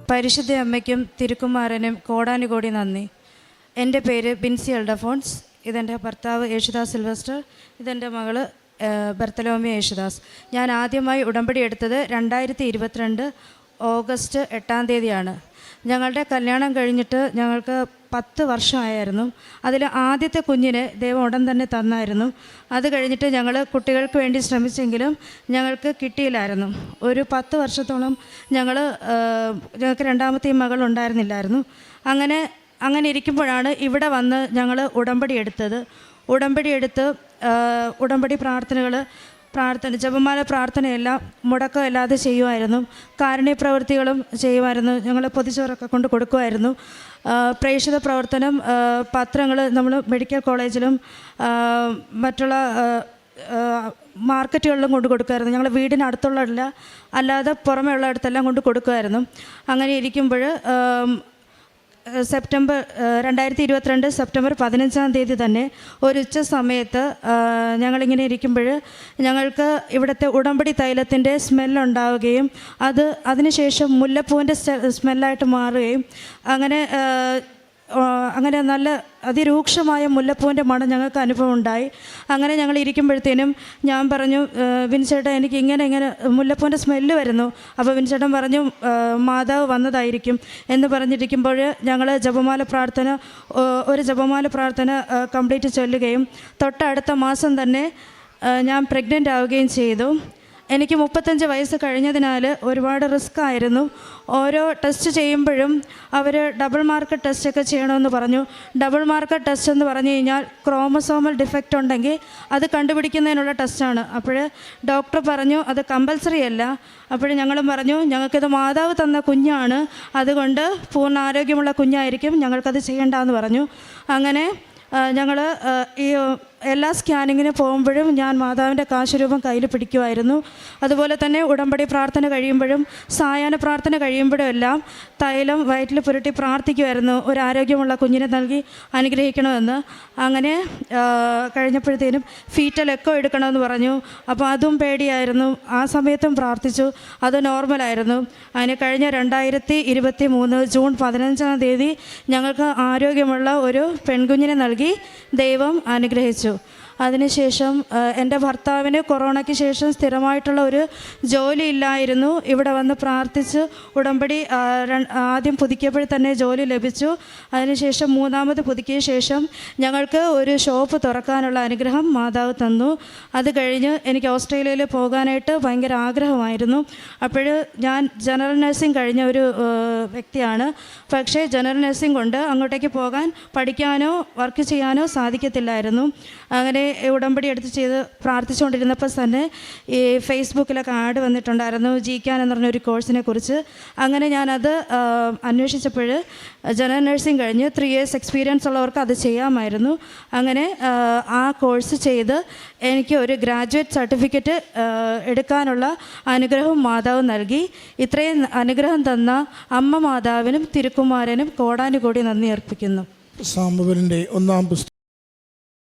പരിശുദ്ധ അമ്മയ്ക്കും തിരുക്കുമാരനും കോടാനുകോടി നന്ദി. എൻ്റെ പേര് ബിൻസി അൽഡഫോൺസ്. ഇതെൻ്റെ ഭർത്താവ് യേശുദാസ് സിൽവസ്റ്റർ. ഇതെൻ്റെ മകള് ബർത്തലോമി യേശുദാസ്. ഞാൻ ആദ്യമായി ഉടമ്പടി എടുത്തത് 2022 ഓഗസ്റ്റ് 8-ാം തീയതിയാണ്. ഞങ്ങളുടെ കല്യാണം കഴിഞ്ഞിട്ട് ഞങ്ങൾക്ക് 10 വർഷമായിരുന്നു. അതിൽ ആദ്യത്തെ കുഞ്ഞിനെ ദൈവം ഉടൻ തന്നെ തന്നായിരുന്നു. അത് കഴിഞ്ഞിട്ട് ഞങ്ങൾ കുട്ടികൾക്ക് വേണ്ടി ശ്രമിച്ചെങ്കിലും ഞങ്ങൾക്ക് കിട്ടിയില്ലായിരുന്നു. ഒരു 10 വർഷത്തോളം ഞങ്ങൾക്ക് രണ്ടാമത്തെ മകൾ ഉണ്ടായിരുന്നില്ലായിരുന്നു. അങ്ങനെ ഇരിക്കുമ്പോഴാണ് ഇവിടെ വന്ന് ഞങ്ങൾ ഉടമ്പടി എടുത്തത്. ഉടമ്പടി ജപമാല പ്രാർത്ഥനയെല്ലാം മുടക്കമില്ലാതെ ചെയ്യുമായിരുന്നു. കാരുണ്യ പ്രവൃത്തികളും ചെയ്യുമായിരുന്നു. ഞങ്ങൾ പൊതിച്ചോറൊക്കെ കൊണ്ട് കൊടുക്കുമായിരുന്നു. പ്രേക്ഷിത പ്രവർത്തനം, പത്രങ്ങൾ നമ്മൾ മെഡിക്കൽ കോളേജിലും മറ്റുള്ള മാർക്കറ്റുകളിലും കൊണ്ട് കൊടുക്കുമായിരുന്നു. ഞങ്ങൾ വീടിനടുത്തുള്ളതല്ല, അല്ലാതെ പുറമേ ഉള്ളിടത്തെല്ലാം കൊണ്ട് കൊടുക്കുമായിരുന്നു. അങ്ങനെ ഇരിക്കുമ്പോൾ 2022 സെപ്റ്റംബർ 15-ാം തീയതി തന്നെ ഒരു ഉച്ച സമയത്ത് ഞങ്ങളിങ്ങനെ ഇരിക്കുമ്പോൾ ഞങ്ങൾക്ക് ഇവിടുത്തെ ഉടമ്പടി തൈലത്തിൻ്റെ സ്മെല്ലുണ്ടാവുകയും അതിനുശേഷം മുല്ലപ്പൂവിൻ്റെ സ്മെല്ലായിട്ട് മാറുകയും അങ്ങനെ നല്ല അതിരൂക്ഷമായ മുല്ലപ്പൂവിൻ്റെ മണം ഞങ്ങൾക്ക് അനുഭവം ഉണ്ടായി. അങ്ങനെ ഞങ്ങൾ ഇരിക്കുമ്പോഴത്തേനും ഞാൻ പറഞ്ഞു, വിൻചേട്ടൻ എനിക്ക് ഇങ്ങനെ മുല്ലപ്പൂവിൻ്റെ സ്മെല്ല് വരുന്നു. അപ്പോൾ വിൻചേട്ടൻ പറഞ്ഞു മാതാവ് വന്നതായിരിക്കും എന്ന് പറഞ്ഞിരിക്കുമ്പോൾ ഞങ്ങൾ ഒരു ജപമാല പ്രാർത്ഥന കംപ്ലീറ്റ് ചൊല്ലുകയും തൊട്ടടുത്ത മാസം തന്നെ ഞാൻ പ്രഗ്നൻ്റ് ആവുകയും ചെയ്തു. എനിക്ക് 35 വയസ്സ് കഴിഞ്ഞതിനാൽ ഒരുപാട് റിസ്ക് ആയിരുന്നു. ഓരോ ടെസ്റ്റ് ചെയ്യുമ്പോഴും അവർ ഡബിൾ മാർക്കർ ടെസ്റ്റൊക്കെ ചെയ്യണമെന്ന് പറഞ്ഞു. ഡബിൾ മാർക്കർ ടെസ്റ്റ് എന്ന് പറഞ്ഞു കഴിഞ്ഞാൽ ക്രോമസോമൽ ഡിഫക്റ്റ് ഉണ്ടെങ്കിൽ അത് കണ്ടുപിടിക്കുന്നതിനുള്ള ടെസ്റ്റാണ്. അപ്പോൾ ഡോക്ടർ പറഞ്ഞു അത് കമ്പൽസറി അല്ല. അപ്പോൾ ഞങ്ങളും പറഞ്ഞു ഞങ്ങൾക്കിത് മാതാവ് തന്ന കുഞ്ഞാണ്, അതുകൊണ്ട് പൂർണ്ണ ആരോഗ്യമുള്ള കുഞ്ഞായിരിക്കും, ഞങ്ങൾക്കത് ചെയ്യേണ്ടെന്ന് പറഞ്ഞു. അങ്ങനെ ഞങ്ങൾ ഈ എല്ലാ സ്കാനിങ്ങിന് പോകുമ്പോഴും ഞാൻ മാതാവിൻ്റെ കാശുരൂപം കയ്യിൽ പിടിക്കുമായിരുന്നു. അതുപോലെ തന്നെ ഉടമ്പടി പ്രാർത്ഥന കഴിയുമ്പോഴും സായാഹ്ന പ്രാർത്ഥന കഴിയുമ്പോഴും എല്ലാം തൈലം വയറ്റിൽ പുരട്ടി പ്രാർത്ഥിക്കുമായിരുന്നു, ഒരു ആരോഗ്യമുള്ള കുഞ്ഞിനെ നൽകി അനുഗ്രഹിക്കണമെന്ന്. അങ്ങനെ കഴിഞ്ഞപ്പോഴത്തേനും ഫീറ്റൽ എക്കോ എടുക്കണമെന്ന് പറഞ്ഞു. അപ്പോൾ അതും പേടിയായിരുന്നു. ആ സമയത്തും പ്രാർത്ഥിച്ചു, അത് നോർമലായിരുന്നു. അതിന് കഴിഞ്ഞ 2023 ജൂൺ 15-ാം തീയതി ഞങ്ങൾക്ക് ആരോഗ്യമുള്ള ഒരു പെൺകുഞ്ഞിനെ നൽകി ദൈവം അനുഗ്രഹിച്ചു. അതിനുശേഷം എൻ്റെ ഭർത്താവിന് കൊറോണയ്ക്ക് ശേഷം സ്ഥിരമായിട്ടുള്ള ഒരു ജോലി ഇല്ലായിരുന്നു. ഇവിടെ വന്ന് പ്രാർത്ഥിച്ച് ഉടമ്പടി ആദ്യം പുതുക്കിയപ്പോൾ തന്നെ ജോലി ലഭിച്ചു. അതിനുശേഷം 3ാമത് പുതുക്കിയ ശേഷം ഞങ്ങൾക്ക് ഒരു ഷോപ്പ് തുറക്കാനുള്ള അനുഗ്രഹം മാതാവ് തന്നു. അത് കഴിഞ്ഞ് എനിക്ക് ഓസ്ട്രേലിയയിൽ പോകാനായിട്ട് ഭയങ്കര ആഗ്രഹമായിരുന്നു. അപ്പോൾ ഞാൻ ജനറൽ നഴ്സിംഗ് കഴിഞ്ഞ ഒരു വ്യക്തിയാണ്. പക്ഷേ ജനറൽ നഴ്സിംഗ് കൊണ്ട് അങ്ങോട്ടേക്ക് പോകാൻ പഠിക്കാനോ വർക്ക് ചെയ്യാനോ സാധിക്കത്തില്ലായിരുന്നു. അങ്ങനെ ഉടമ്പടി എടുത്ത് ചെയ്ത് പ്രാർത്ഥിച്ചുകൊണ്ടിരുന്നപ്പോൾ തന്നെ ഈ ഫേസ്ബുക്കിലൊക്കെ ആഡ് വന്നിട്ടുണ്ടായിരുന്നു GCAN എന്ന് പറഞ്ഞൊരു കോഴ്സിനെ കുറിച്ച്. അങ്ങനെ ഞാനത് അന്വേഷിച്ചപ്പോൾ ജനറൽ നഴ്സിംഗ് കഴിഞ്ഞ് 3 years എക്സ്പീരിയൻസ് ഉള്ളവർക്ക് അത് ചെയ്യാമായിരുന്നു. അങ്ങനെ ആ കോഴ്സ് ചെയ്ത് എനിക്ക് ഒരു ഗ്രാജുവേറ്റ് സർട്ടിഫിക്കറ്റ് എടുക്കാനുള്ള അനുഗ്രഹവും മാതാവ് നൽകി. ഇത്രയും അനുഗ്രഹം തന്ന അമ്മ മാതാവിനും തിരുക്കുമാരനും കോടാനുകോടി നന്ദി അർപ്പിക്കുന്നു. സാമുവേലിൻ്റെ 1-ാം പുസ്തകം